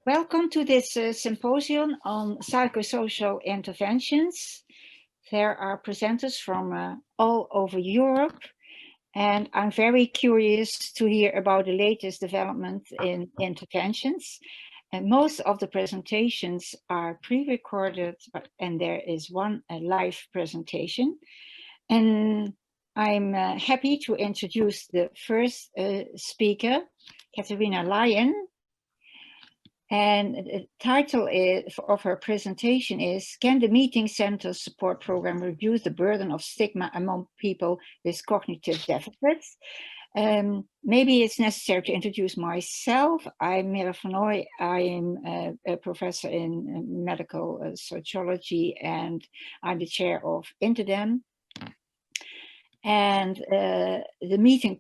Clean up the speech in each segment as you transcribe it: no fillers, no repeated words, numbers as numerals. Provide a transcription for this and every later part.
Welcome to this symposium on psychosocial interventions. There are presenters from all over Europe, and I'm very curious to hear about the latest development in interventions. And most of the presentations are pre-recorded, and there is one live presentation. And I'm happy to introduce the first speaker, Katarzyna. And the title of her presentation is, Can the Meeting Center Support Program Reduce the Burden of Stigma Among People with Cognitive Deficits? Maybe it's necessary to introduce myself. I'm Myrra. I am a professor in medical sociology, and I'm the chair of Interdem. And the meeting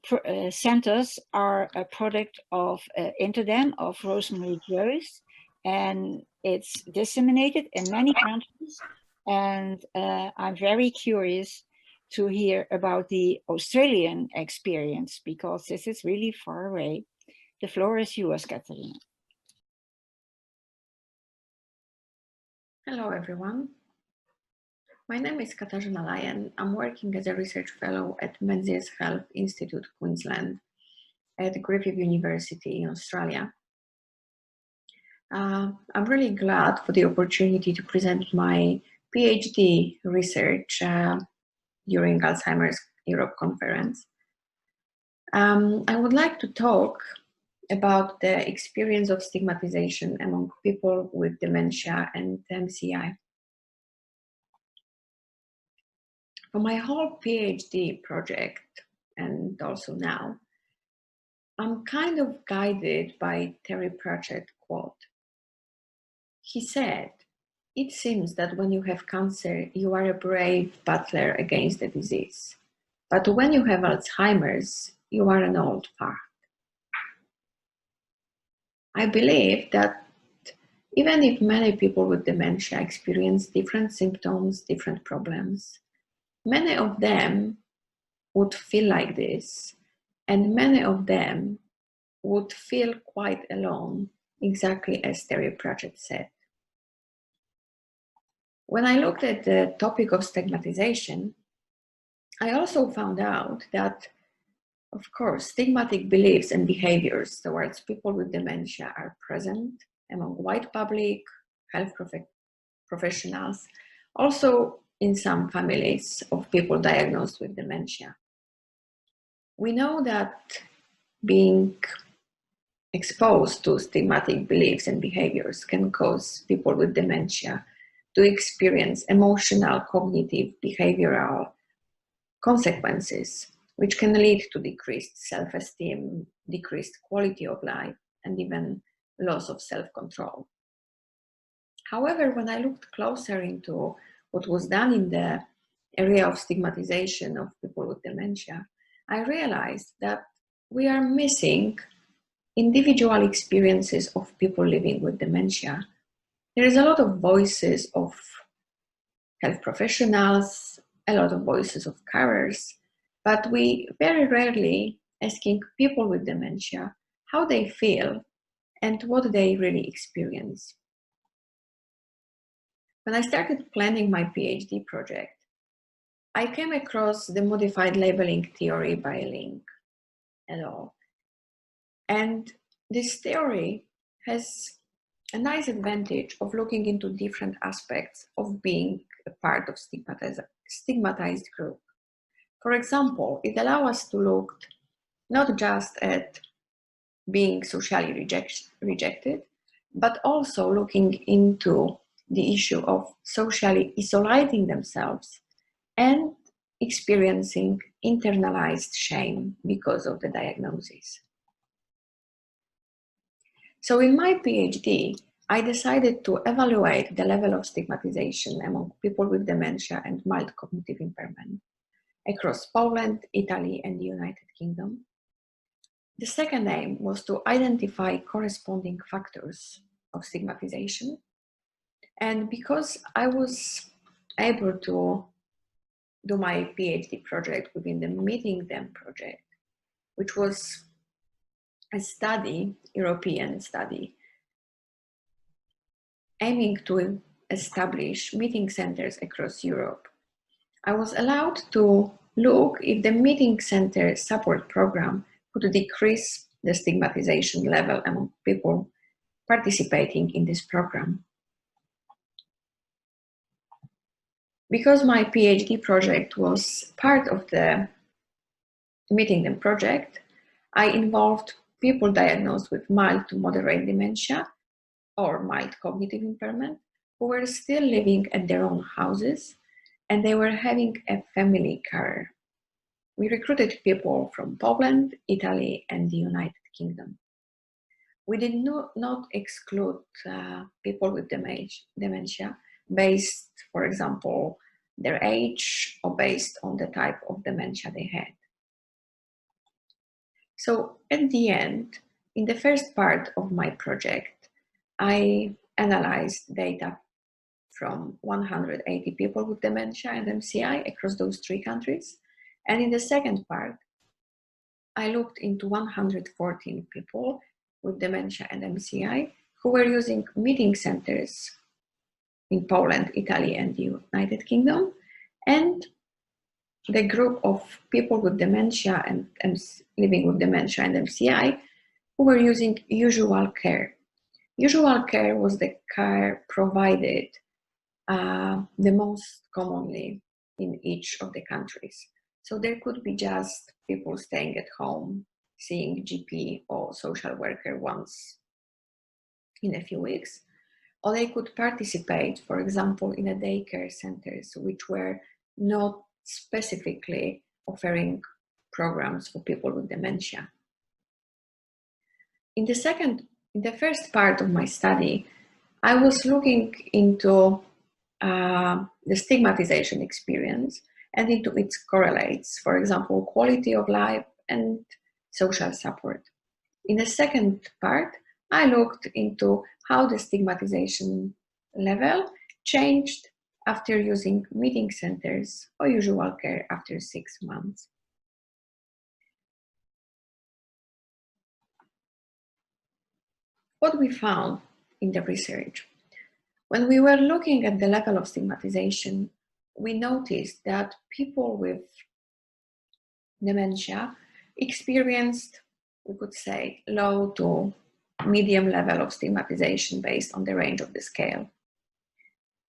centers are a product of Interdem, of Rosemary Joyce, and it's disseminated in many countries. And I'm very curious to hear about the Australian experience, because this is really far away. The floor is yours, Katarzyna. Hello, everyone. My name is Katarzyna. I'm working as a research fellow at Menzies Health Institute, Queensland, at Griffith University in Australia. I'm really glad for the opportunity to present my PhD research during Alzheimer's Europe conference. I would like to talk about the experience of stigmatization among people with dementia and MCI. For my whole PhD project, and also now, I'm kind of guided by Terry Pratchett's quote. He said, "It seems that when you have cancer, you are a brave battler against the disease. But when you have Alzheimer's, you are an old fart." I believe that even if many people with dementia experience different symptoms, different problems, many of them would feel like this, and many of them would feel quite alone, exactly as Terry Pratchett said. When I looked at the topic of stigmatization, I also found out that, of course, stigmatic beliefs and behaviors towards people with dementia are present among white public, health professionals, also in some families of people diagnosed with dementia. We know that being exposed to stigmatic beliefs and behaviors can cause people with dementia to experience emotional, cognitive, behavioral consequences, which can lead to decreased self-esteem, decreased quality of life, and even loss of self-control. However, when I looked closer into what was done in the area of stigmatization of people with dementia, I realized that we are missing individual experiences of people living with dementia. There is a lot of voices of health professionals, a lot of voices of carers, but we very rarely asking people with dementia how they feel and what they really experience. When I started planning my PhD project, I came across the modified labeling theory by Link et al. And this theory has a nice advantage of looking into different aspects of being a part of stigmatized group. For example, it allows us to look not just at being socially rejected, but also looking into the issue of socially isolating themselves and experiencing internalized shame because of the diagnosis. So in my PhD, I decided to evaluate the level of stigmatization among people with dementia and mild cognitive impairment across Poland, Italy, and the United Kingdom. The second aim was to identify corresponding factors of stigmatization. And because I was able to do my PhD project within the Meeting Them project, which was a study, European study, aiming to establish meeting centers across Europe. I was allowed to look if the meeting center support program could decrease the stigmatization level among people participating in this program. Because my PhD project was part of the Meeting Them project, I involved people diagnosed with mild to moderate dementia or mild cognitive impairment who were still living at their own houses, and they were having a family carer. We recruited people from Poland, Italy, and the United Kingdom. We did not exclude people with dementia based, for example, their age or based on the type of dementia they had. So at the end, in the first part of my project, I analyzed data from 180 people with dementia and MCI across those 3 countries. And in the second part, I looked into 114 people with dementia and MCI who were using meeting centers in Poland, Italy, and the United Kingdom, and the group of people with dementia and living with dementia and MCI who were using usual care. Usual care was the care provided the most commonly in each of the countries. So there could be just people staying at home, seeing GP or social worker once in a few weeks, or they could participate, for example, in a daycare centers, which were not specifically offering programs for people with dementia. In the first part of my study, I was looking into the stigmatization experience and into its correlates, for example, quality of life and social support. In the second part, I looked into how the stigmatization level changed after using meeting centers or usual care after 6 months. What we found in the research, when we were looking at the level of stigmatization, we noticed that people with dementia experienced, we could say, low to medium level of stigmatization based on the range of the scale.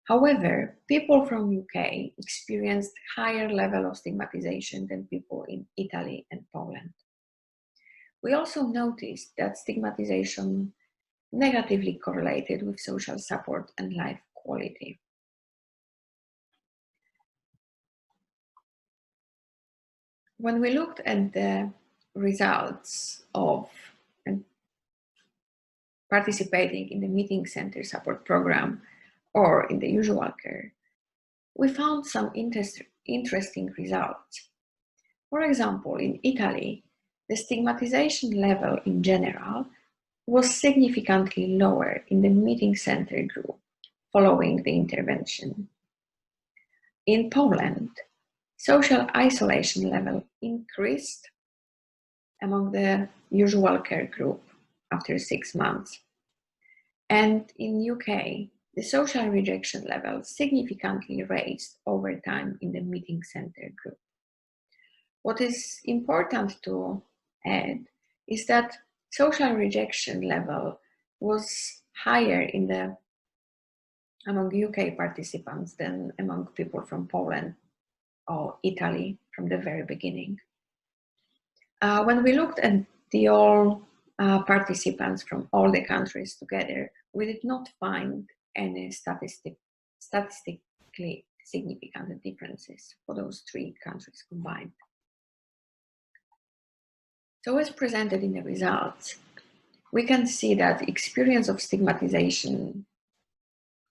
However, people from UK experienced higher level of stigmatization than people in Italy and Poland. We also noticed that stigmatization negatively correlated with social support and life quality. When we looked at the results of participating in the meeting center support program or in the usual care, we found some interesting results. For example, in Italy, the stigmatization level in general was significantly lower in the meeting center group following the intervention. In Poland, social isolation level increased among the usual care group after 6 months. And in UK, the social rejection level significantly raised over time in the meeting center group. What is important to add is that social rejection level was higher among UK participants than among people from Poland or Italy from the very beginning. When we looked at the all participants from all the countries together, we did not find any statistically significant differences for those 3 countries combined. So as presented in the results, we can see that experience of stigmatization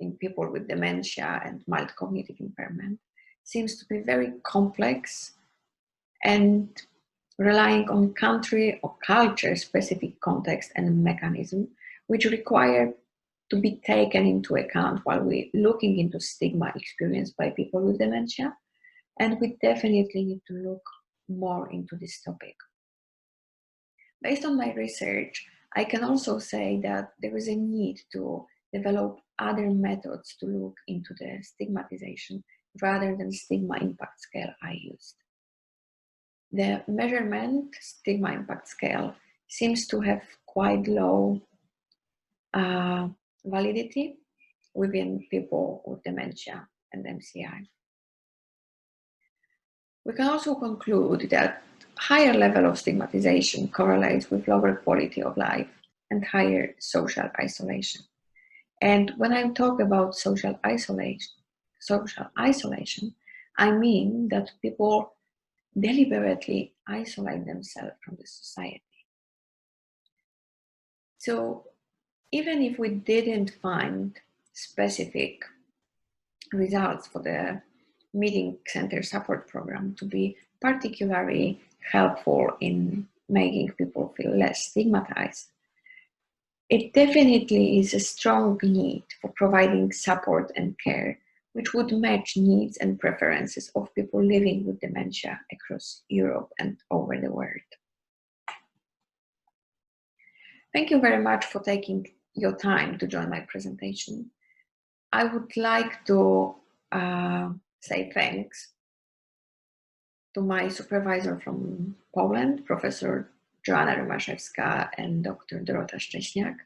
in people with dementia and mild cognitive impairment seems to be very complex and relying on country or culture specific context and mechanism, which require to be taken into account while we're looking into stigma experienced by people with dementia. And we definitely need to look more into this topic. Based on my research, I can also say that there is a need to develop other methods to look into the stigmatization rather than stigma impact scale I used. The measurement stigma impact scale seems to have quite low validity within people with dementia and MCI. We can also conclude that higher level of stigmatization correlates with lower quality of life and higher social isolation. And when I talk about social isolation, I mean that people deliberately isolate themselves from the society. So even if we didn't find specific results for the meeting center support program to be particularly helpful in making people feel less stigmatized, it definitely is a strong need for providing support and care which would match needs and preferences of people living with dementia across Europe and over the world. Thank you very much for taking your time to join my presentation. I would like to say thanks to my supervisor from Poland, Professor Joanna Romaszewska and Dr. Dorota Szcześniak.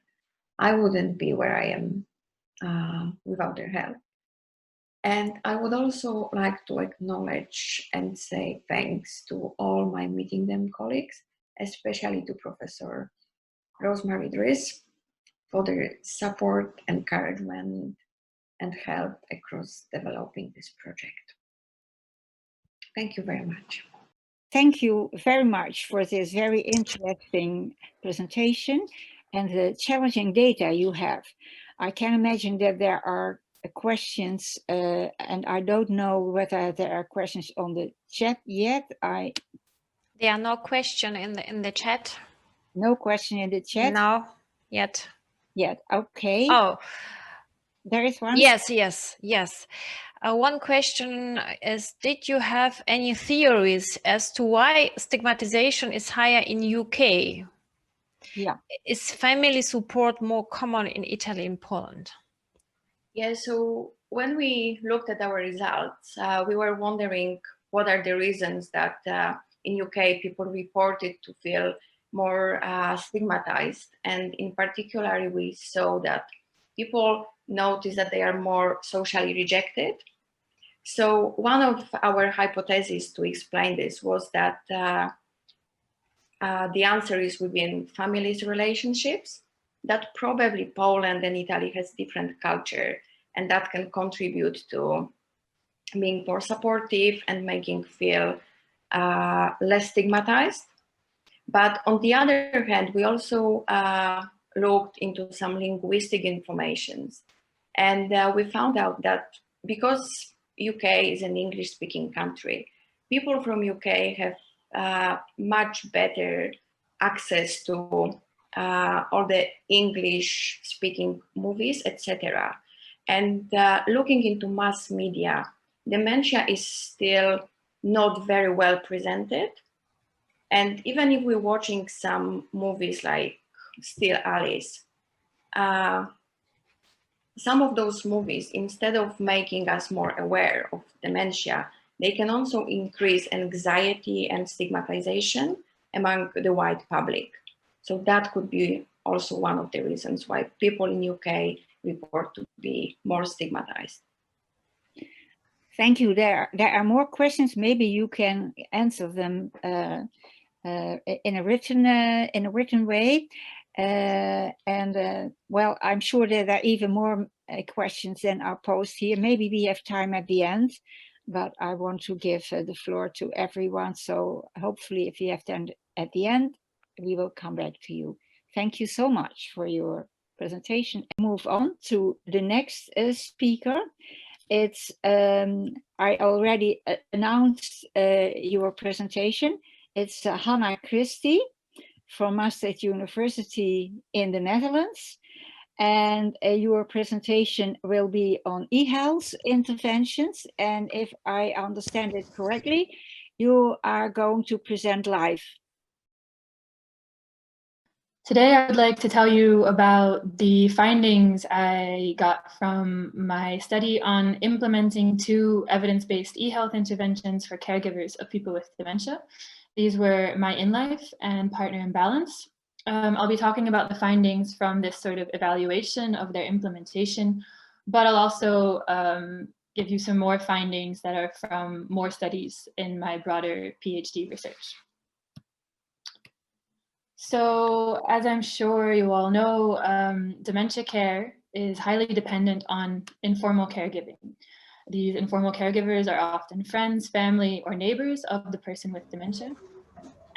I wouldn't be where I am without their help. And I would also like to acknowledge and say thanks to all my Meeting Them colleagues, especially to Professor Rosemary Driss for their support, encouragement, and help across developing this project. Thank you very much. Thank you very much for this very interesting presentation and the challenging data you have. I can imagine that there are questions, and I don't know whether there are questions on the chat yet. There are no questions in the chat. No question in the chat? No, yet. Yet, okay. Oh. There is one? Yes. One question is, did you have any theories as to why stigmatization is higher in UK? Yeah. Is family support more common in Italy and Poland? Yeah, so when we looked at our results, we were wondering what are the reasons that in UK people reported to feel more stigmatized. And in particular, we saw that people notice that they are more socially rejected. So one of our hypotheses to explain this was that the answer is within families' relationships, that probably Poland and Italy has different culture, and that can contribute to being more supportive and making feel less stigmatized. But on the other hand, we also looked into some linguistic informations, and we found out that because UK is an English-speaking country, people from UK have much better access to all the English-speaking movies, etc. And looking into mass media, dementia is still not very well presented. And even if we're watching some movies like Still Alice, some of those movies, instead of making us more aware of dementia, they can also increase anxiety and stigmatization among the wide public. So that could be also one of the reasons why people in UK report to be more stigmatized. Thank you. There are more questions. Maybe you can answer them in a written way. Well, I'm sure that there are even more questions than are posed here. Maybe we have time at the end, but I want to give the floor to everyone. So hopefully if you have time at the end, we will come back to you. Thank you so much for your presentation. Move on to the next speaker. It's I already announced your presentation. It's Hannah Christie from Maastricht University in the Netherlands. And your presentation will be on eHealth interventions. And if I understand it correctly, you are going to present live. Today, I would like to tell you about the findings I got from my study on implementing 2 evidence-based eHealth interventions for caregivers of people with dementia. These were Myinlife and Partner in Balance. I'll be talking about the findings from this sort of evaluation of their implementation, but I'll also give you some more findings that are from more studies in my broader PhD research. So, as I'm sure you all know, dementia care is highly dependent on informal caregiving. These informal caregivers are often friends, family, or neighbors of the person with dementia.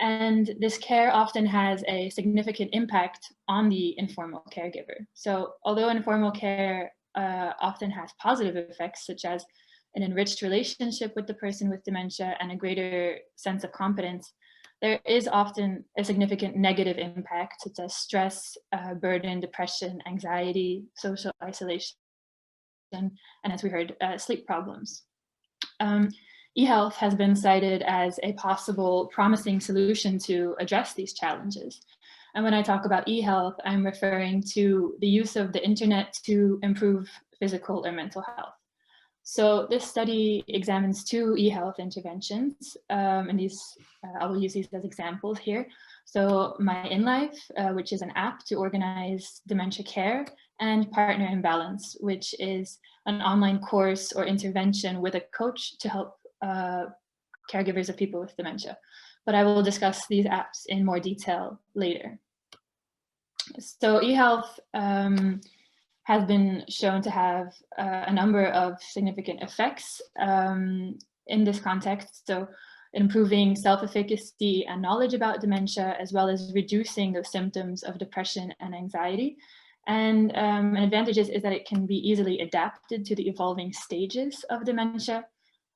And this care often has a significant impact on the informal caregiver. So, although informal care often has positive effects, such as an enriched relationship with the person with dementia and a greater sense of competence, there is often a significant negative impact, such as stress, burden, depression, anxiety, social isolation, and as we heard, sleep problems. eHealth has been cited as a possible promising solution to address these challenges. And when I talk about eHealth, I'm referring to the use of the internet to improve physical or mental health. So this study examines 2 eHealth interventions, and I will use these as examples here. So Myinlife, which is an app to organize dementia care, and Partner in Balance, which is an online course or intervention with a coach to help caregivers of people with dementia. But I will discuss these apps in more detail later. So eHealth has been shown to have a number of significant effects in this context. So improving self-efficacy and knowledge about dementia, as well as reducing those symptoms of depression and anxiety. And an advantage is that it can be easily adapted to the evolving stages of dementia.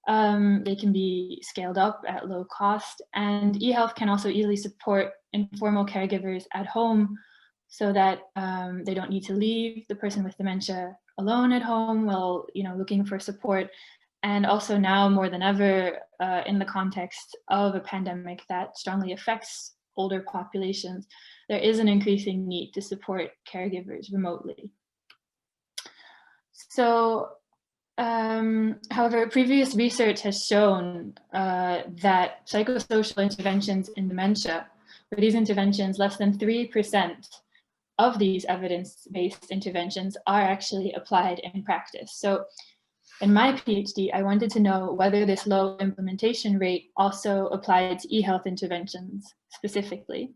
They can be scaled up at low cost, and eHealth can also easily support informal caregivers at home, so that they don't need to leave the person with dementia alone at home while looking for support. And also now more than ever, in the context of a pandemic that strongly affects older populations, there is an increasing need to support caregivers remotely. So, however, previous research has shown that psychosocial interventions in dementia, for these interventions, less than 3% of these evidence-based interventions are actually applied in practice. So in my PhD, I wanted to know whether this low implementation rate also applied to eHealth interventions specifically.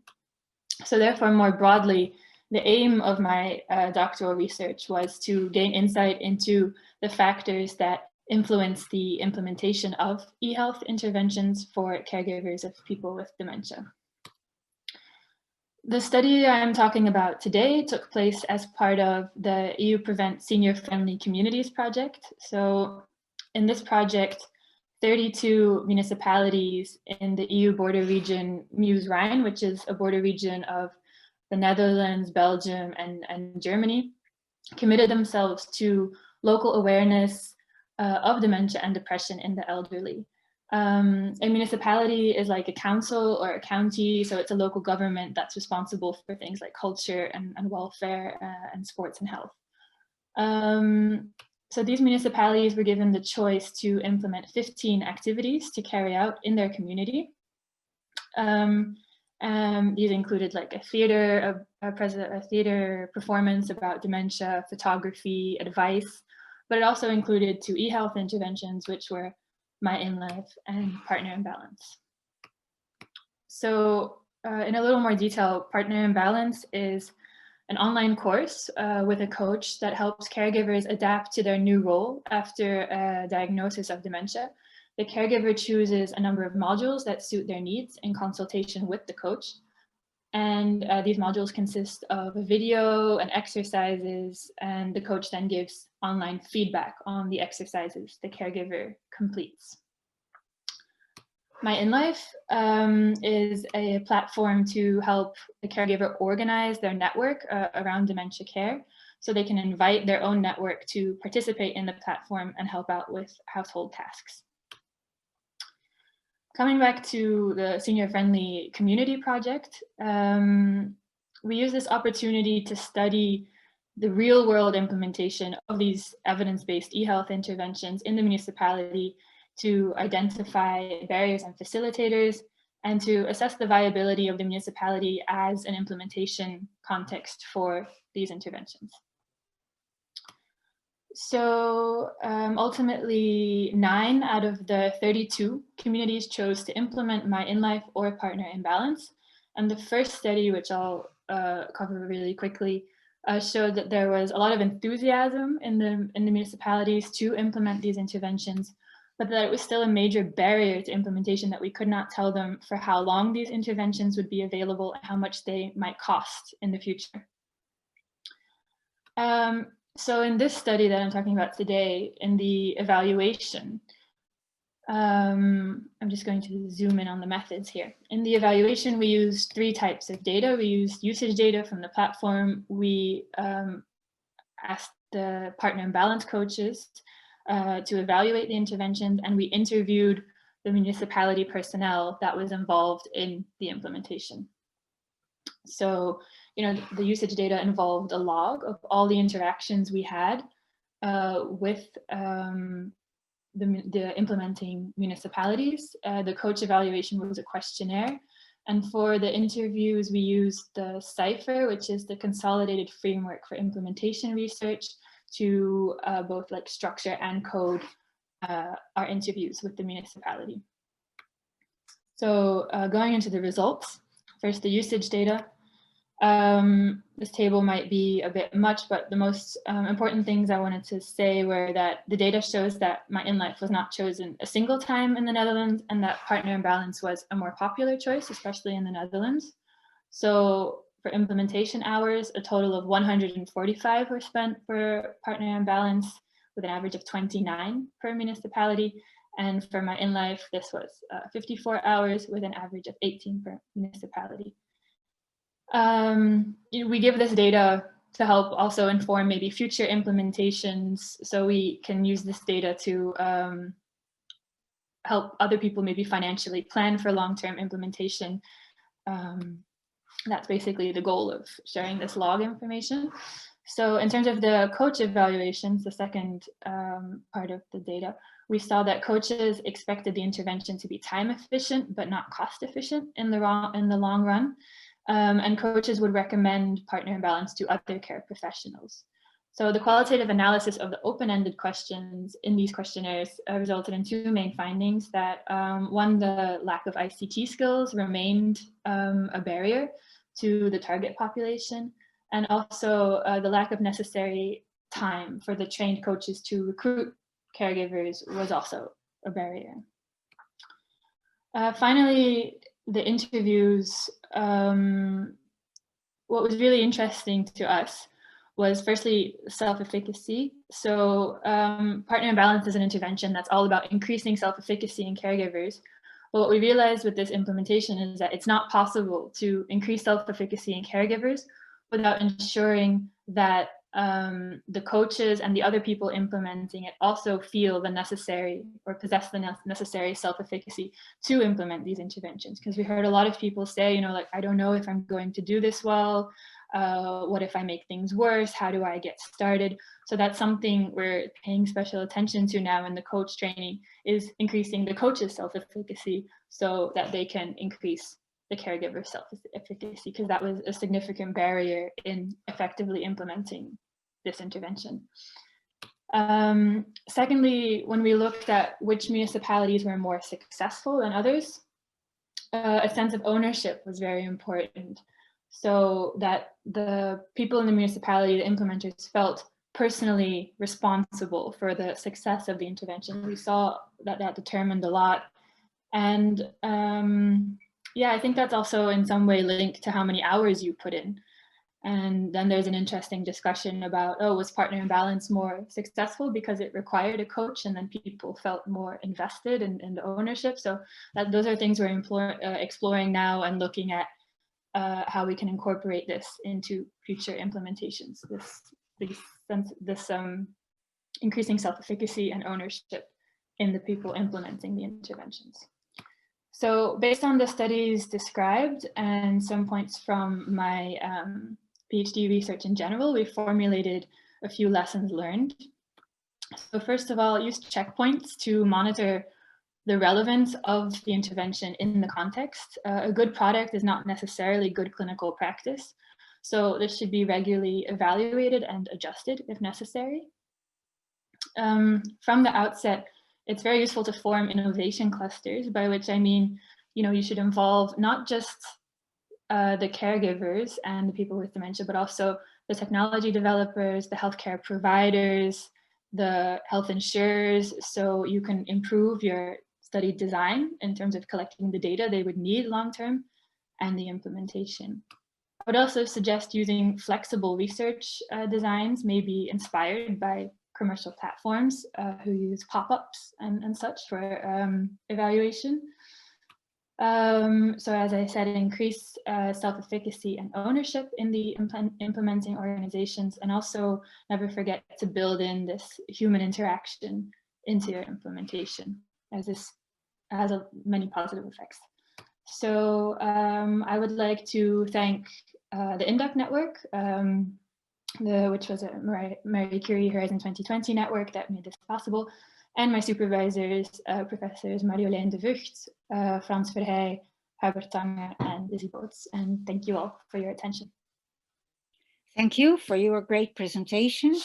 So therefore, more broadly, the aim of my doctoral research was to gain insight into the factors that influence the implementation of eHealth interventions for caregivers of people with dementia. The study I'm talking about today took place as part of the EU Prevent Senior Friendly Communities project. So in this project, 32 municipalities in the EU border region Meuse-Rhine, which is a border region of the Netherlands, Belgium, and Germany, committed themselves to local awareness of dementia and depression in the elderly. A municipality is like a council or a county, so it's a local government that's responsible for things like culture and welfare and sports and health. So these municipalities were given the choice to implement 15 activities to carry out in their community. These included like a theater performance about dementia, photography, advice, but it also included 2 eHealth interventions, which were Myinlife and Partner in Balance. So in a little more detail, Partner in Balance is an online course with a coach that helps caregivers adapt to their new role after a diagnosis of dementia. The caregiver chooses a number of modules that suit their needs in consultation with the coach. And these modules consist of a video and exercises, and the coach then gives online feedback on the exercises the caregiver completes. Myinlife is a platform to help the caregiver organize their network around dementia care, so they can invite their own network to participate in the platform and help out with household tasks. Coming back to the Senior Friendly Community Project, we use this opportunity to study the real world implementation of these evidence-based eHealth interventions in the municipality to identify barriers and facilitators, and to assess the viability of the municipality as an implementation context for these interventions. So ultimately, 9 out of the 32 communities chose to implement Myinlife or Partner in Balance. And the first study, which I'll cover really quickly, showed that there was a lot of enthusiasm in the municipalities to implement these interventions, but that it was still a major barrier to implementation, that we could not tell them for how long these interventions would be available and how much they might cost in the future. So in this study that I'm talking about today, in the evaluation, I'm just going to zoom in on the methods here. In the evaluation, we used 3 types of data. We used usage data from the platform. We asked the partner and balance coaches to evaluate the interventions, and we interviewed the municipality personnel that was involved in the implementation. So, you know, the usage data involved a log of all the interactions we had with the implementing municipalities. The coach evaluation was a questionnaire. And for the interviews, we used the CIPHER, which is the Consolidated Framework for Implementation Research, to both like structure and code our interviews with the municipality. So going into the results, first the usage data. This table might be a bit much, but the most important things I wanted to say were that the data shows that Myinlife was not chosen a single time in the Netherlands, and that Partner in Balance was a more popular choice, especially in the Netherlands. So for implementation hours, a total of 145 were spent for Partner in Balance, with an average of 29 per municipality. And for Myinlife, this was 54 hours with an average of 18 per municipality. We give this data to help also inform maybe future implementations, so we can use this data to help other people maybe financially plan for long-term implementation. That's basically the goal of sharing this log information. So in terms of the coach evaluations, the second part of the data, we saw that coaches expected the intervention to be time efficient but not cost efficient in the long run. And coaches would recommend Partner in Balance to other care professionals. So the qualitative analysis of the open-ended questions in these questionnaires resulted in 2 main findings. That one, the lack of ICT skills remained a barrier to the target population, and also the lack of necessary time for the trained coaches to recruit caregivers was also a barrier. Finally, the interviews, what was really interesting to us was firstly self-efficacy. So Partner in Balance is an intervention that's all about increasing self-efficacy in caregivers. But what we realized with this implementation is that it's not possible to increase self-efficacy in caregivers without ensuring that the coaches and the other people implementing it also feel the necessary or possess the necessary self-efficacy to implement these interventions. Because we heard a lot of people say, you know, like, I don't know if I'm going to do this well. What if I make things worse? How do I get started? So that's something we're paying special attention to now in the coach training, is increasing the coach's self-efficacy so that they can increase the caregiver self-efficacy, because that was a significant barrier in effectively implementing this intervention. Secondly, when we looked at which municipalities were more successful than others, a sense of ownership was very important. So that the people in the municipality, the implementers, felt personally responsible for the success of the intervention. We saw that that determined a lot. And yeah, I think that's also in some way linked to how many hours you put in. And then there's an interesting discussion about, oh, was Partner in Balance more successful because it required a coach, and then people felt more invested in the ownership. So those are things we're exploring now and looking at how we can incorporate this into future implementations, this increasing self-efficacy and ownership in the people implementing the interventions. So based on the studies described and some points from my PhD research in general, we formulated a few lessons learned. So first of all, use checkpoints to monitor the relevance of the intervention in the context. A good product is not necessarily good clinical practice. So this should be regularly evaluated and adjusted if necessary. From the outset, it's very useful to form innovation clusters, by which I mean, you should involve not just the caregivers and the people with dementia, but also the technology developers, the healthcare providers, the health insurers, so you can improve your study design in terms of collecting the data they would need long-term and the implementation. I would also suggest using flexible research designs, maybe inspired by commercial platforms who use pop-ups and such for evaluation. So as I said, increase self-efficacy and ownership in the implementing organizations, and also never forget to build in this human interaction into your implementation, as this has many positive effects. So I would like to thank the INDUC network, which was a Marie Curie Horizon 2020 network that made this possible, and my supervisors, Professors Marjolein de Vught, Frans Verheij, Hubert Tanger, and Lizzie Boots. And thank you all for your attention. Thank you for your great presentation.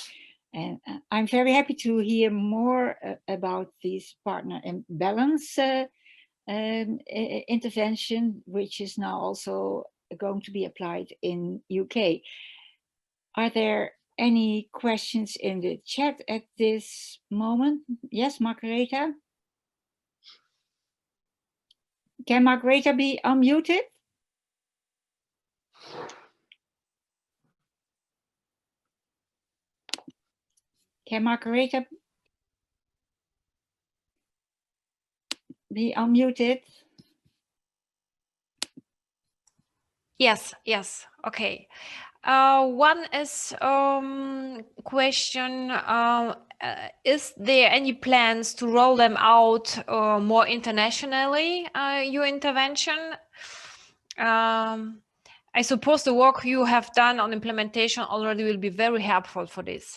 And I'm very happy to hear more about this partner imbalance intervention, which is now also going to be applied in UK. Are there any questions in the chat at this moment? Yes, Margaretha? Can Margaretha be unmuted? Can Margaretha be unmuted? Yes, okay. One is question, is there any plans to roll them out more internationally, your intervention? I suppose the work you have done on implementation already will be very helpful for this.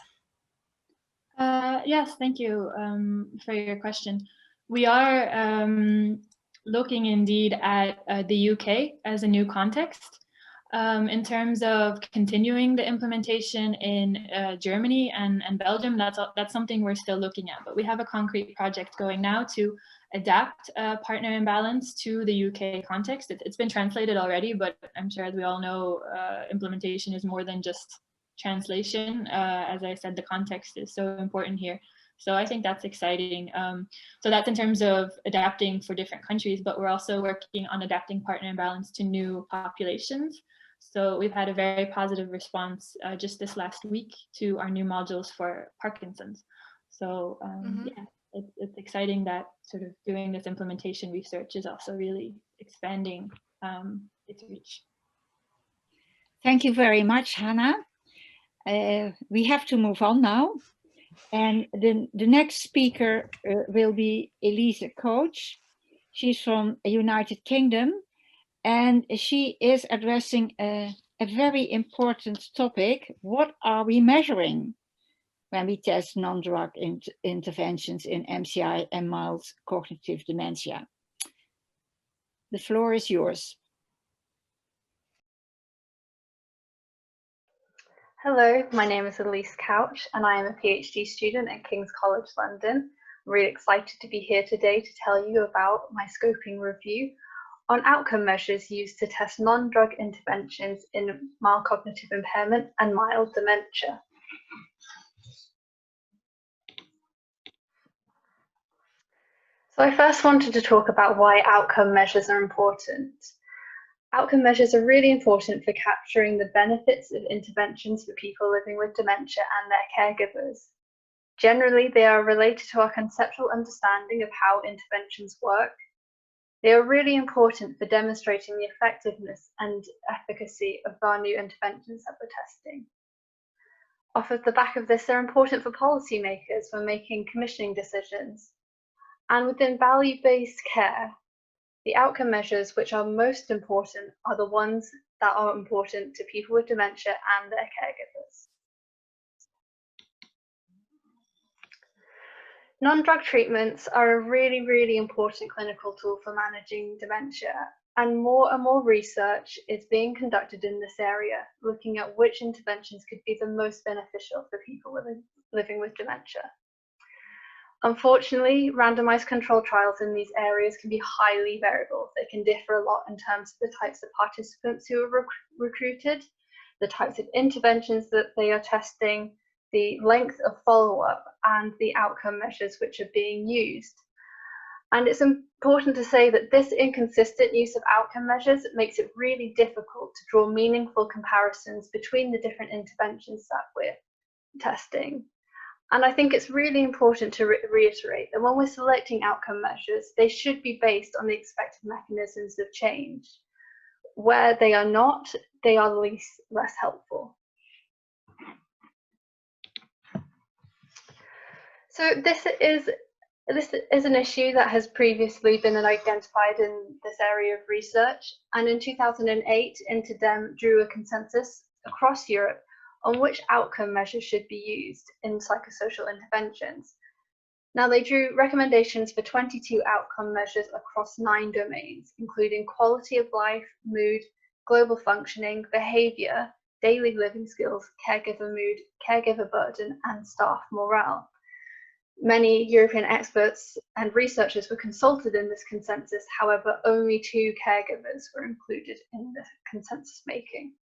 Yes, thank you for your question. We are looking indeed at the UK as a new context. In terms of continuing the implementation in Germany and Belgium, that's something we're still looking at. But we have a concrete project going now to adapt partner imbalance to the UK context. It's been translated already, but I'm sure, as we all know, implementation is more than just translation. As I said, the context is so important here. So I think that's exciting. So that's in terms of adapting for different countries, but we're also working on adapting partner imbalance to new populations. So we've had a very positive response just this last week to our new modules for Parkinson's. So yeah, it's exciting that sort of doing this implementation research is also really expanding its reach. Thank you very much, Hannah. We have to move on now. And the next speaker will be Elise Coach. She's from the United Kingdom, and she is addressing a very important topic. What are we measuring when we test non-drug interventions in MCI and mild cognitive dementia? The floor is yours. Hello, my name is Elise Couch and I am a PhD student at King's College London. I'm really excited to be here today to tell you about my scoping review on outcome measures used to test non-drug interventions in mild cognitive impairment and mild dementia. So I first wanted to talk about why outcome measures are important. Outcome measures are really important for capturing the benefits of interventions for people living with dementia and their caregivers. Generally, they are related to our conceptual understanding of how interventions work. They are really important for demonstrating the effectiveness and efficacy of our new interventions that we're testing. Off of the back of this, they're important for policymakers when making commissioning decisions. And within value-based care, the outcome measures which are most important are the ones that are important to people with dementia and their caregivers. Non-drug treatments are a really, really important clinical tool for managing dementia, and more research is being conducted in this area, looking at which interventions could be the most beneficial for people living with dementia. Unfortunately, randomized controlled trials in these areas can be highly variable. They can differ a lot in terms of the types of participants who are recruited, the types of interventions that they are testing, the length of follow-up, and the outcome measures which are being used. And it's important to say that this inconsistent use of outcome measures makes it really difficult to draw meaningful comparisons between the different interventions that we're testing. And I think it's really important to reiterate that when we're selecting outcome measures, they should be based on the expected mechanisms of change. Where they are not, they are less helpful. So this is an issue that has previously been identified in this area of research, and in 2008, Interdem drew a consensus across Europe on which outcome measures should be used in psychosocial interventions. Now, they drew recommendations for 22 outcome measures across 9 domains, including quality of life, mood, global functioning, behaviour, daily living skills, caregiver mood, caregiver burden, and staff morale. Many European experts and researchers were consulted in this consensus. However, only 2 caregivers were included in the consensus making.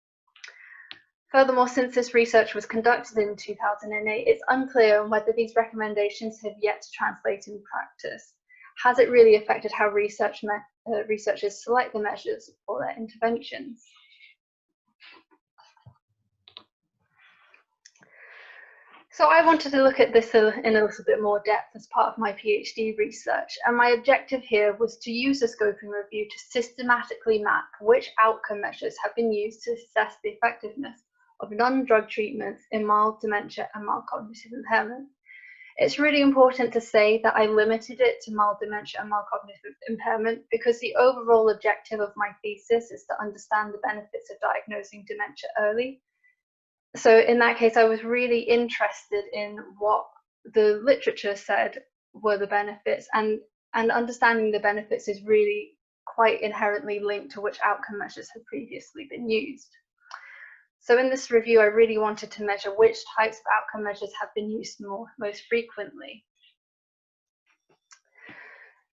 Furthermore, since this research was conducted in 2008, it's unclear on whether these recommendations have yet to translate in practice. Has it really affected how researchers select the measures for their interventions? So I wanted to look at this in a little bit more depth as part of my PhD research, and my objective here was to use a scoping review to systematically map which outcome measures have been used to assess the effectiveness of non-drug treatments in mild dementia and mild cognitive impairment. It's really important to say that I limited it to mild dementia and mild cognitive impairment because the overall objective of my thesis is to understand the benefits of diagnosing dementia early. So in that case, I was really interested in what the literature said were the benefits, and understanding the benefits is really quite inherently linked to which outcome measures have previously been used. So in this review, I really wanted to measure which types of outcome measures have been used most frequently.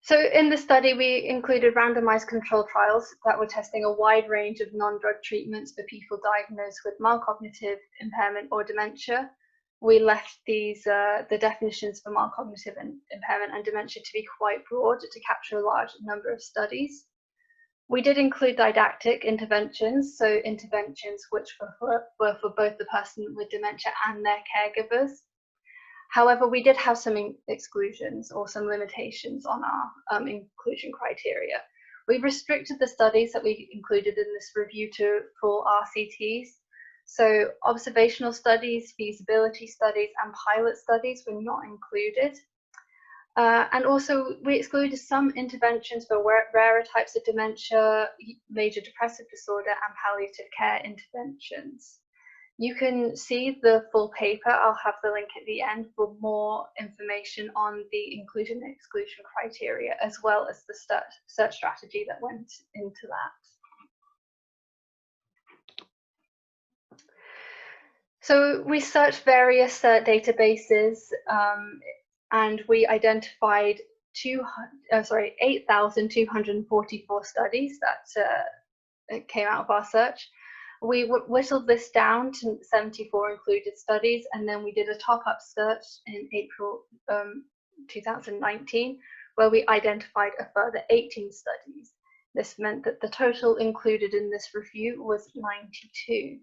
So in the study, we included randomized controlled trials that were testing a wide range of non-drug treatments for people diagnosed with mild cognitive impairment or dementia. We left the definitions for mild cognitive impairment and dementia to be quite broad to capture a large number of studies. We did include didactic interventions, so interventions which were for both the person with dementia and their caregivers. However, we did have some exclusions or some limitations on our inclusion criteria. We restricted the studies that we included in this review to full RCTs. So observational studies, feasibility studies, and pilot studies were not included. And also we excluded some interventions for rarer types of dementia, major depressive disorder, and palliative care interventions. You can see the full paper. I'll have the link at the end for more information on the inclusion and exclusion criteria, as well as the search strategy that went into that. So we searched various databases and we identified 8,244 studies that came out of our search. We whittled this down to 74 included studies, and then we did a top-up search in April 2019, where we identified a further 18 studies. This meant that the total included in this review was 92.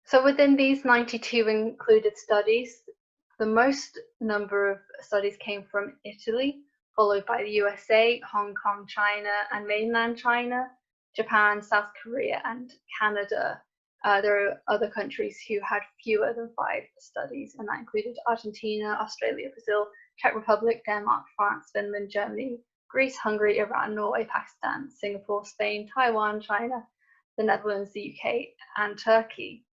So within these 92 included studies, the most number of studies came from Italy, followed by the USA, Hong Kong, China, and mainland China, Japan, South Korea, and Canada. There are other countries who had fewer than 5 studies, and that included Argentina, Australia, Brazil, Czech Republic, Denmark, France, Finland, Germany, Greece, Hungary, Iran, Norway, Pakistan, Singapore, Spain, Taiwan, China, the Netherlands, the UK, and Turkey.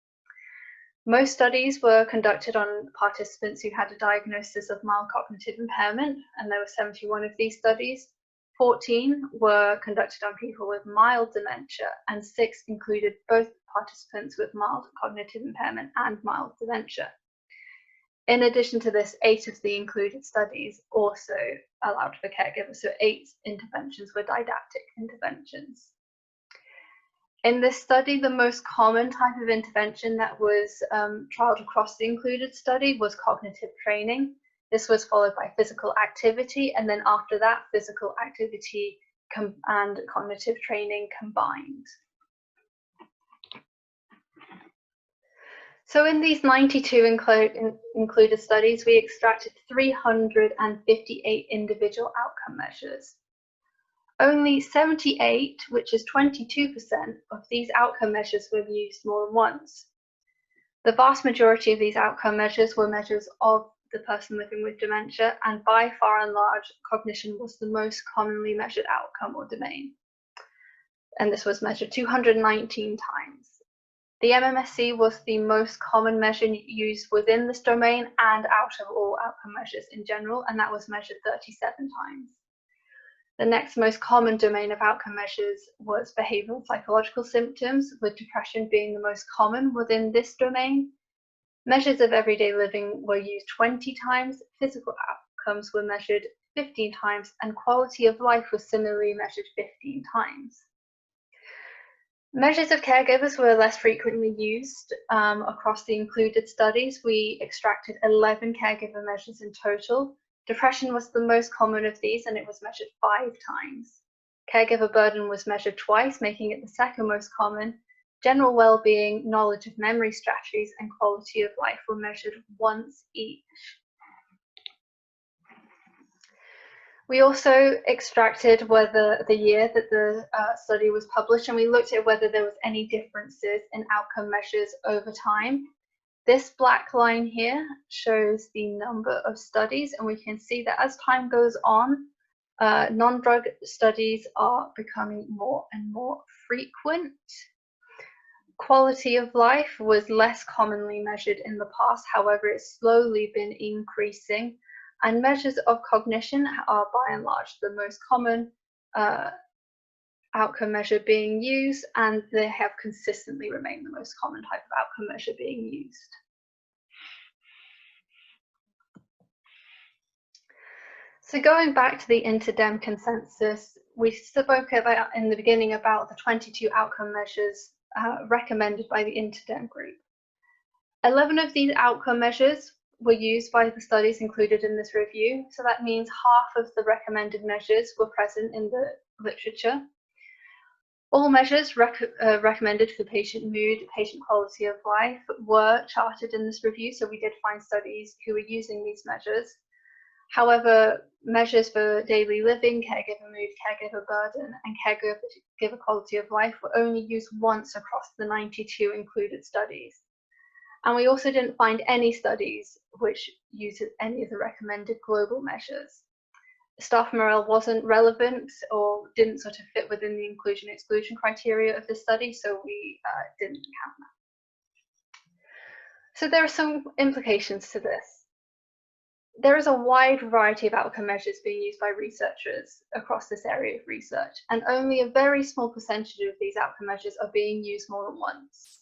Most studies were conducted on participants who had a diagnosis of mild cognitive impairment, and there were 71 of these studies. 14 were conducted on people with mild dementia, and 6 included both participants with mild cognitive impairment and mild dementia. In addition to this, 8 of the included studies also allowed for caregivers, so 8 interventions were didactic interventions. In this study, the most common type of intervention that was trialed across the included study was cognitive training. This was followed by physical activity, and then after that, physical activity and cognitive training combined. So in these 92 included studies, we extracted 358 individual outcome measures. Only 78, which is 22% of these outcome measures, were used more than once. The vast majority of these outcome measures were measures of the person living with dementia, and by far and large, cognition was the most commonly measured outcome or domain. And this was measured 219 times. The MMSE was the most common measure used within this domain and out of all outcome measures in general, and that was measured 37 times. The next most common domain of outcome measures was behavioral and psychological symptoms, with depression being the most common within this domain. Measures of everyday living were used 20 times, physical outcomes were measured 15 times, and quality of life was similarly measured 15 times. Measures of caregivers were less frequently used across the included studies. We extracted 11 caregiver measures in total. Depression was the most common of these, and it was measured 5 times. Caregiver burden was measured twice, making it the second most common. General well-being, knowledge of memory strategies, and quality of life were measured once each. We also extracted whether the year that the study was published, and we looked at whether there was any differences in outcome measures over time. This black line here shows the number of studies, and we can see that as time goes on, non-drug studies are becoming more and more frequent. Quality of life was less commonly measured in the past, however, it's slowly been increasing, and measures of cognition are by and large the most common outcome measure being used, and they have consistently remained the most common type of outcome measure being used. So going back to the Interdem consensus, we spoke about in the beginning about the 22 outcome measures recommended by the Interdem group. 11 of these outcome measures were used by the studies included in this review, so that means half of the recommended measures were present in the literature. All measures recommended for patient mood, patient quality of life were charted in this review, so we did find studies who were using these measures. However, measures for daily living, caregiver mood, caregiver burden, and caregiver quality of life were only used once across the 92 included studies. And we also didn't find any studies which used any of the recommended global measures. Staff morale wasn't relevant or didn't sort of fit within the inclusion-exclusion criteria of the study, so we didn't count that. So there are some implications to this. There is a wide variety of outcome measures being used by researchers across this area of research, and only a very small percentage of these outcome measures are being used more than once.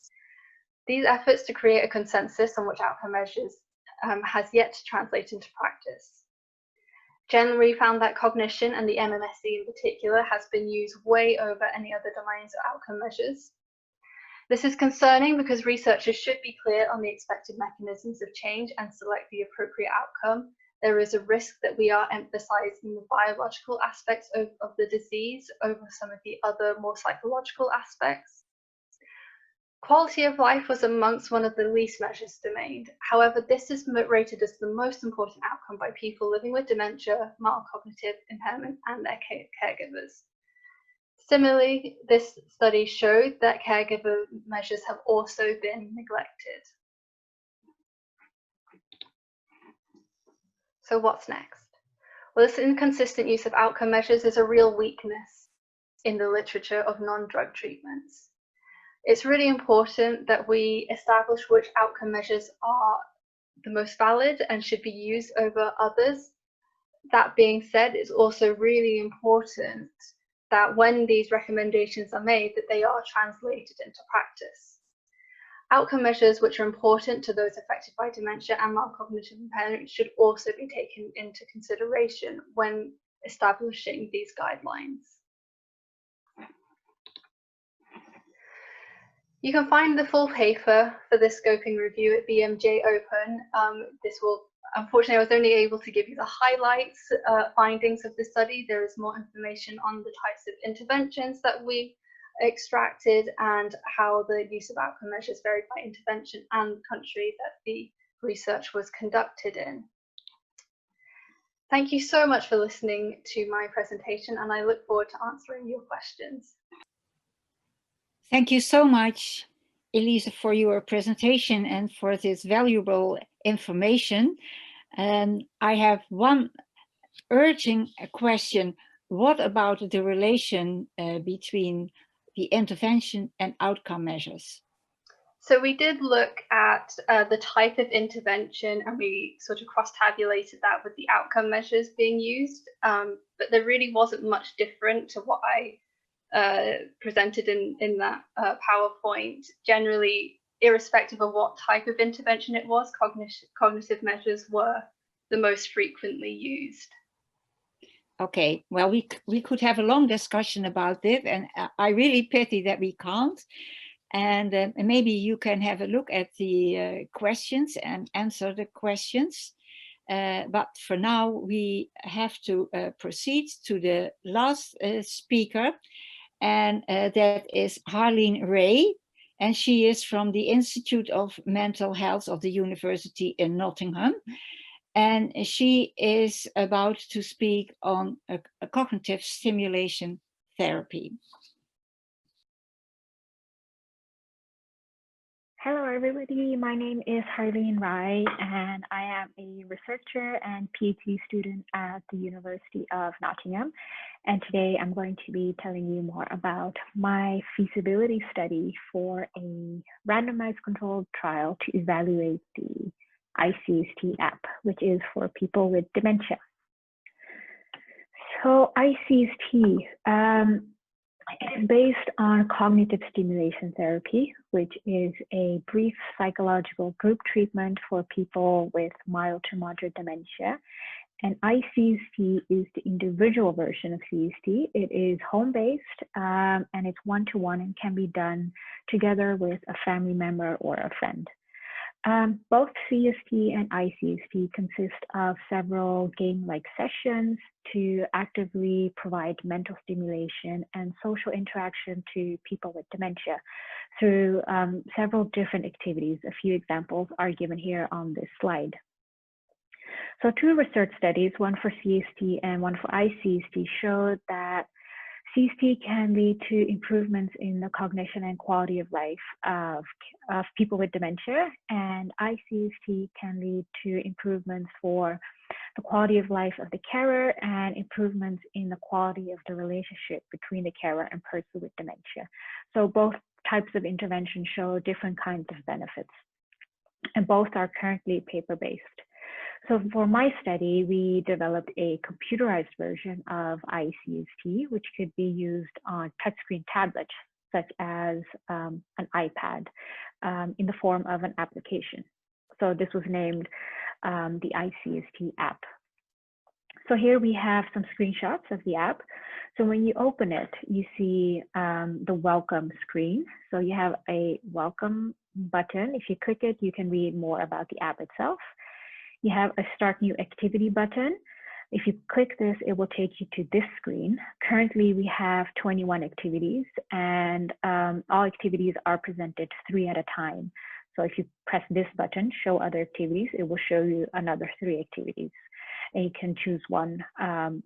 These efforts to create a consensus on which outcome measures has yet to translate into practice. Generally, we found that cognition, and the MMSE in particular, has been used way over any other domains or outcome measures. This is concerning because researchers should be clear on the expected mechanisms of change and select the appropriate outcome. There is a risk that we are emphasizing the biological aspects of the disease over some of the other more psychological aspects. Quality of life was amongst one of the least measures domained. However, this is rated as the most important outcome by people living with dementia, mild cognitive impairment, and their caregivers. Similarly, this study showed that caregiver measures have also been neglected. So what's next? Well, this inconsistent use of outcome measures is a real weakness in the literature of non-drug treatments. It's really important that we establish which outcome measures are the most valid and should be used over others. That being said, it's also really important that when these recommendations are made, that they are translated into practice. Outcome measures which are important to those affected by dementia and mild cognitive impairment should also be taken into consideration when establishing these guidelines. You can find the full paper for this scoping review at BMJ Open. Unfortunately, I was only able to give you the highlights, findings of the study. There is more information on the types of interventions that we extracted and how the use of outcome measures varied by intervention and the country that the research was conducted in. Thank you so much for listening to my presentation, and I look forward to answering your questions. Thank you so much, Elise, for your presentation and for this valuable information. I have one urgent question. What about the relation between the intervention and outcome measures? So we did look at the type of intervention, and we sort of cross-tabulated that with the outcome measures being used, but there really wasn't much different to what I presented in that PowerPoint. Generally, irrespective of what type of intervention it was, cognitive measures were the most frequently used. Okay, well, we could have a long discussion about this, and I really pity that we can't. And maybe you can have a look at the questions and answer the questions. But for now, we have to proceed to the last speaker, and that is Harleen Ray, and she is from the Institute of Mental Health of the University in Nottingham. And she is about to speak on a cognitive stimulation therapy. Hello everybody, my name is Harleen Rai and I am a researcher and PhD student at the University of Nottingham. And today I'm going to be telling you more about my feasibility study for a randomized controlled trial to evaluate the iCST app, which is for people with dementia. So iCST is based on cognitive stimulation therapy, which is a brief psychological group treatment for people with mild to moderate dementia. And iCST is the individual version of CST. It is home-based and it's one-to-one and can be done together with a family member or a friend. Both CST and iCST consist of several game-like sessions to actively provide mental stimulation and social interaction to people with dementia through several different activities. A few examples are given here on this slide. So 2 research studies, one for CST and one for iCST, showed that CST can lead to improvements in the cognition and quality of life of people with dementia, and iCST can lead to improvements for the quality of life of the carer and improvements in the quality of the relationship between the carer and person with dementia. So both types of intervention show different kinds of benefits, and both are currently paper-based. So for my study, we developed a computerized version of iCST, which could be used on touchscreen tablets, such as an iPad, in the form of an application. So this was named the iCST app. So here we have some screenshots of the app. So when you open it, you see the welcome screen. So you have a welcome button. If you click it, you can read more about the app itself. You have a start new activity button. If you click this, it will take you to this screen. Currently, we have 21 activities, and all activities are presented 3 at a time. So if you press this button, show other activities, it will show you another 3 activities. And you can choose one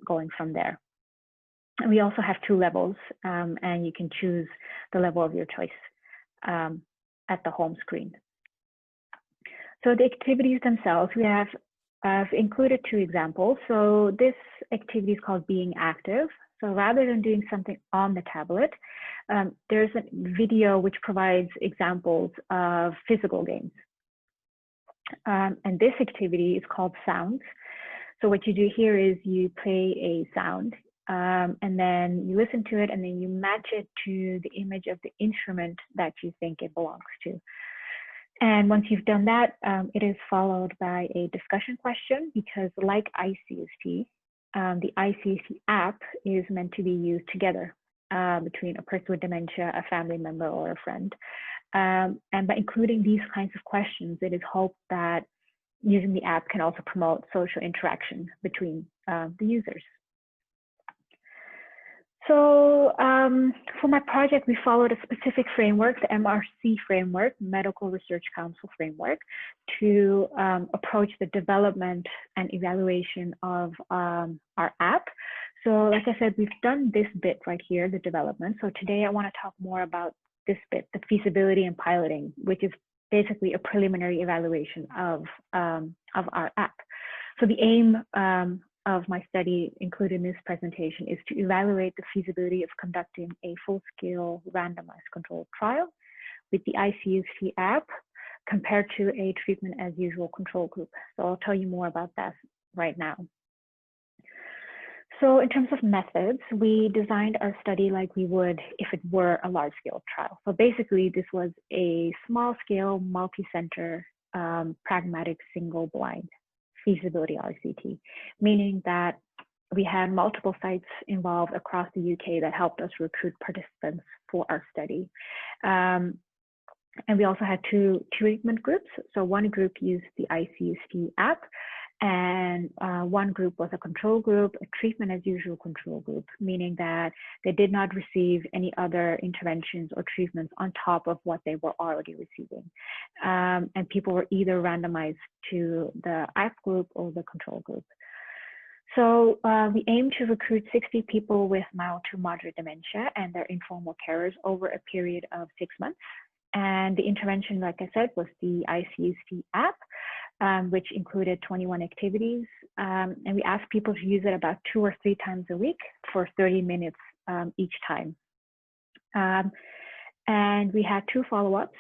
going from there. And we also have 2 levels, and you can choose the level of your choice at the home screen. So the activities themselves, I've included 2 examples. So this activity is called being active. So rather than doing something on the tablet, there's a video which provides examples of physical games. And this activity is called sounds. So what you do here is you play a sound, and then you listen to it, and then you match it to the image of the instrument that you think it belongs to. And once you've done that, it is followed by a discussion question, because like iCST, the iCST app is meant to be used together between a person with dementia, a family member, or a friend. And by including these kinds of questions, it is hoped that using the app can also promote social interaction between the users. So for my project, we followed a specific framework, the MRC framework, Medical Research Council framework, to approach the development and evaluation of our app. So like I said, we've done this bit right here, the development. So today I want to talk more about this bit, the feasibility and piloting, which is basically a preliminary evaluation of our app. So the aim of my study included in this presentation is to evaluate the feasibility of conducting a full-scale randomized controlled trial with the iCST app compared to a treatment as usual control group. So I'll tell you more about that right now. So in terms of methods, we designed our study like we would if it were a large-scale trial. So basically, this was a small-scale, multi-center, pragmatic, single-blind feasibility RCT, meaning that we had multiple sites involved across the UK that helped us recruit participants for our study. And we also had 2 treatment groups. So one group used the iCST app, and one group was a control group, a treatment as usual control group, meaning that they did not receive any other interventions or treatments on top of what they were already receiving. And people were either randomized to the app group or the control group. So we aim to recruit 60 people with mild to moderate dementia and their informal carers over a period of 6 months. And the intervention, like I said, was the iCST app, which included 21 activities. And we asked people to use it about 2 or 3 times a week for 30 minutes each time. And we had 2 follow-ups.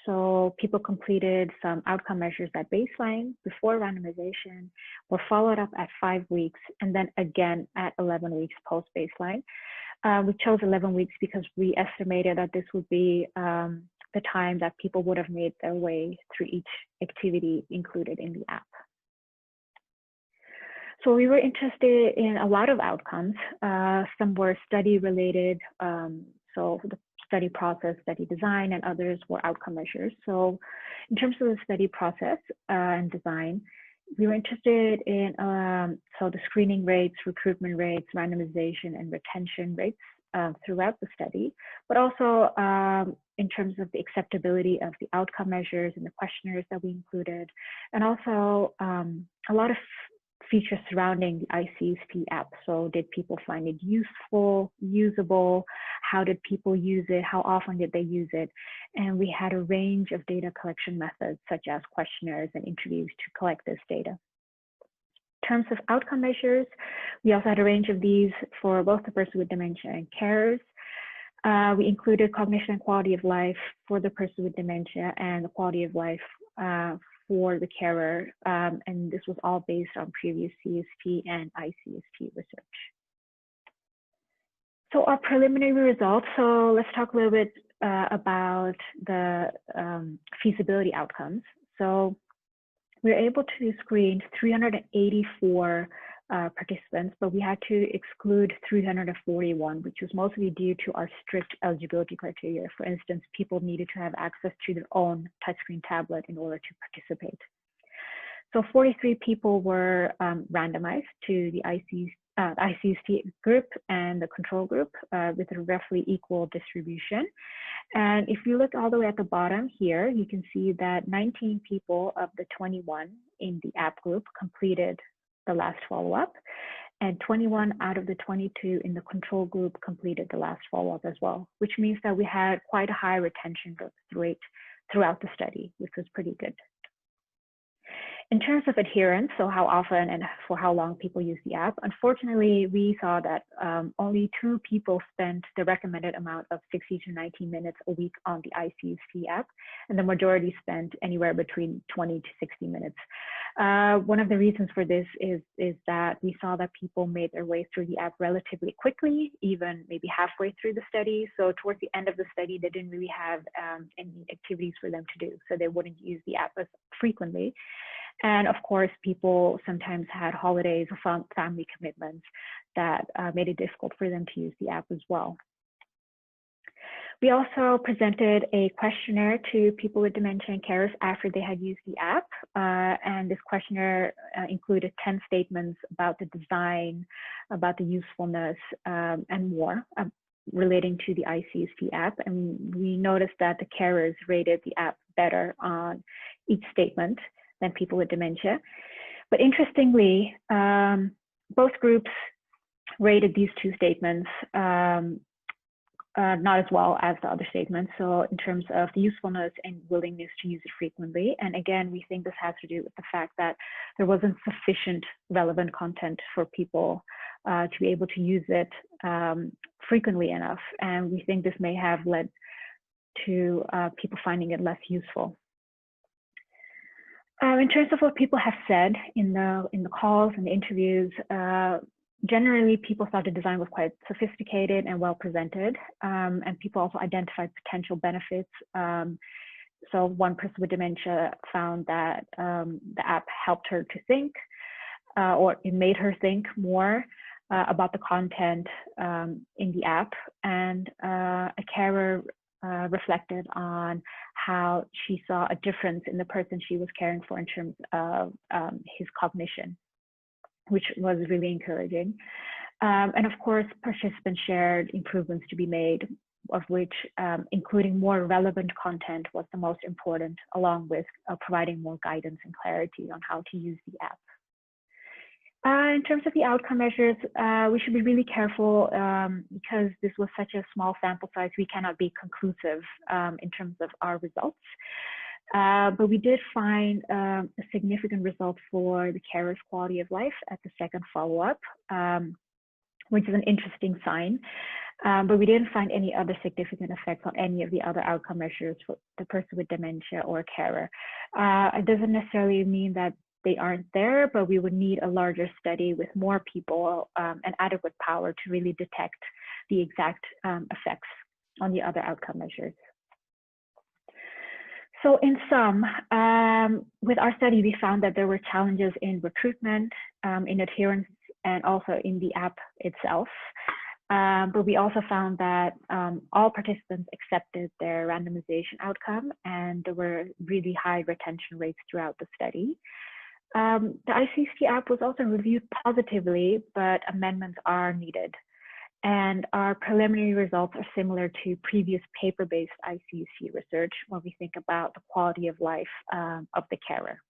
So people completed some outcome measures at baseline before randomization, were followed up at 5 weeks, and then again at 11 weeks post-baseline. We chose 11 weeks because we estimated that this would be the time that people would have made their way through each activity included in the app. So we were interested in a lot of outcomes. Some were study related, so the study process, study design, and others were outcome measures. So in terms of the study process and design, we were interested in so the screening rates, recruitment rates, randomization, and retention rates throughout the study, but also in terms of the acceptability of the outcome measures and the questionnaires that we included, and also a lot of features surrounding the iCST app. So did people find it useful, usable? How did people use it? How often did they use it? And we had a range of data collection methods, such as questionnaires and interviews, to collect this data. In terms of outcome measures, we also had a range of these for both the person with dementia and carers. We included cognition and quality of life for the person with dementia and the quality of life for the carer, and this was all based on previous CST and iCST research. So our preliminary results, so let's talk a little bit about the feasibility outcomes. So we were able to screen 384 participants, but we had to exclude 341, which was mostly due to our strict eligibility criteria. For instance, people needed to have access to their own touchscreen tablet in order to participate. So 43 people were randomized to the iCST group and the control group with a roughly equal distribution. And if you look all the way at the bottom here, you can see that 19 people of the 21 in the app group completed the last follow-up, and 21 out of the 22 in the control group completed the last follow-up as well, which means that we had quite a high retention rate throughout the study, which was pretty good. In terms of adherence, so how often and for how long people use the app, unfortunately, we saw that only 2 people spent the recommended amount of 60 to 90 minutes a week on the iCST app, and the majority spent anywhere between 20 to 60 minutes. One of the reasons for this is that we saw that people made their way through the app relatively quickly, even maybe halfway through the study. So towards the end of the study, they didn't really have any activities for them to do, so they wouldn't use the app as frequently. And of course, people sometimes had holidays or family commitments that made it difficult for them to use the app as well. We also presented a questionnaire to people with dementia and carers after they had used the app. And this questionnaire included 10 statements about the design, about the usefulness, and more relating to the iCST app. And we noticed that the carers rated the app better on each statement than people with dementia. But interestingly, both groups rated these 2 statements not as well as the other statements. So in terms of the usefulness and willingness to use it frequently. And again, we think this has to do with the fact that there wasn't sufficient relevant content for people to be able to use it frequently enough. And we think this may have led to people finding it less useful. In terms of what people have said in the calls and the interviews, generally people thought the design was quite sophisticated and well presented, and people also identified potential benefits. So one person with dementia found that the app helped her to think, or it made her think more about the content in the app, and a carer reflected on how she saw a difference in the person she was caring for in terms of his cognition, which was really encouraging. And of course, participants shared improvements to be made, of which including more relevant content was the most important, along with providing more guidance and clarity on how to use the app. In terms of the outcome measures, we should be really careful because this was such a small sample size, we cannot be conclusive in terms of our results. But we did find a significant result for the carer's quality of life at the second follow-up, which is an interesting sign. But we didn't find any other significant effects on any of the other outcome measures for the person with dementia or carer. It doesn't necessarily mean that they aren't there, but we would need a larger study with more people and adequate power to really detect the exact effects on the other outcome measures. So in sum, with our study, we found that there were challenges in recruitment, in adherence, and also in the app itself. But we also found that all participants accepted their randomization outcome, and there were really high retention rates throughout the study. The iCST app was also reviewed positively, but amendments are needed. And our preliminary results are similar to previous paper-based iCST research when we think about the quality of life of the carer.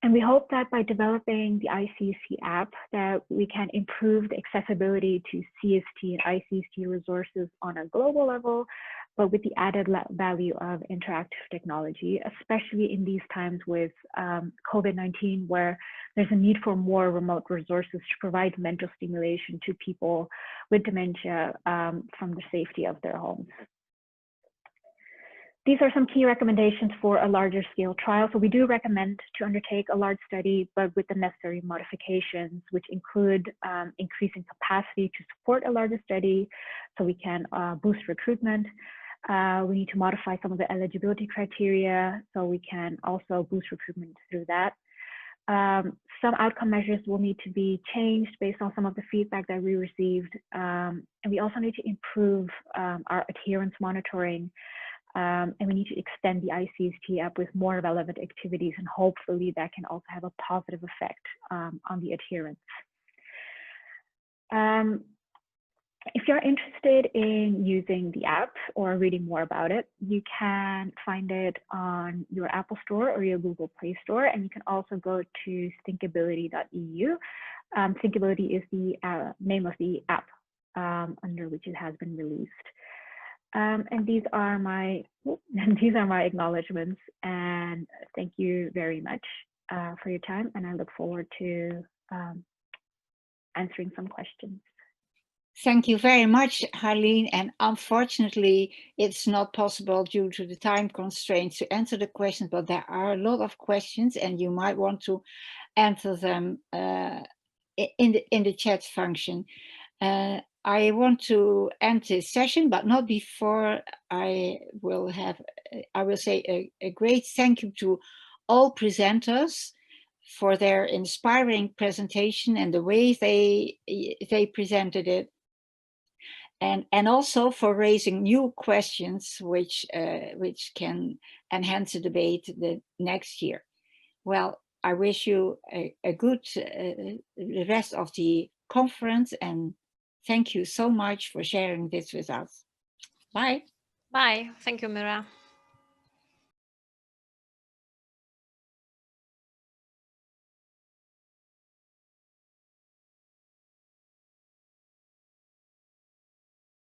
And we hope that by developing the iCST app, that we can improve the accessibility to CST and iCST resources on a global level, but with the added value of interactive technology, especially in these times with COVID-19, where there's a need for more remote resources to provide mental stimulation to people with dementia from the safety of their homes. These are some key recommendations for a larger scale trial. So we do recommend to undertake a large study, but with the necessary modifications, which include increasing capacity to support a larger study so we can boost recruitment. We need to modify some of the eligibility criteria so we can also boost recruitment through that. Some outcome measures will need to be changed based on some of the feedback that we received. And we also need to improve our adherence monitoring. And we need to extend the iCST app with more relevant activities, and hopefully that can also have a positive effect on the adherence. If you're interested in using the app or reading more about it, you can find it on your Apple Store or your Google Play Store, and you can also go to thinkability.eu Feasibility is the name of the app under which it has been released. And these are my acknowledgements, and thank you very much for your time, and I look forward to answering some questions. Thank you very much, Harleen. And unfortunately, it's not possible due to the time constraints to answer the questions, but there are a lot of questions and you might want to answer them in the chat function. I want to end this session, but not before I will say a great thank you to all presenters for their inspiring presentation and the way they presented it. And also for raising new questions which can enhance the debate the next year. Well, I wish you a good the rest of the conference, and thank you so much for sharing this with us. Bye. Bye. Thank you, Myrra.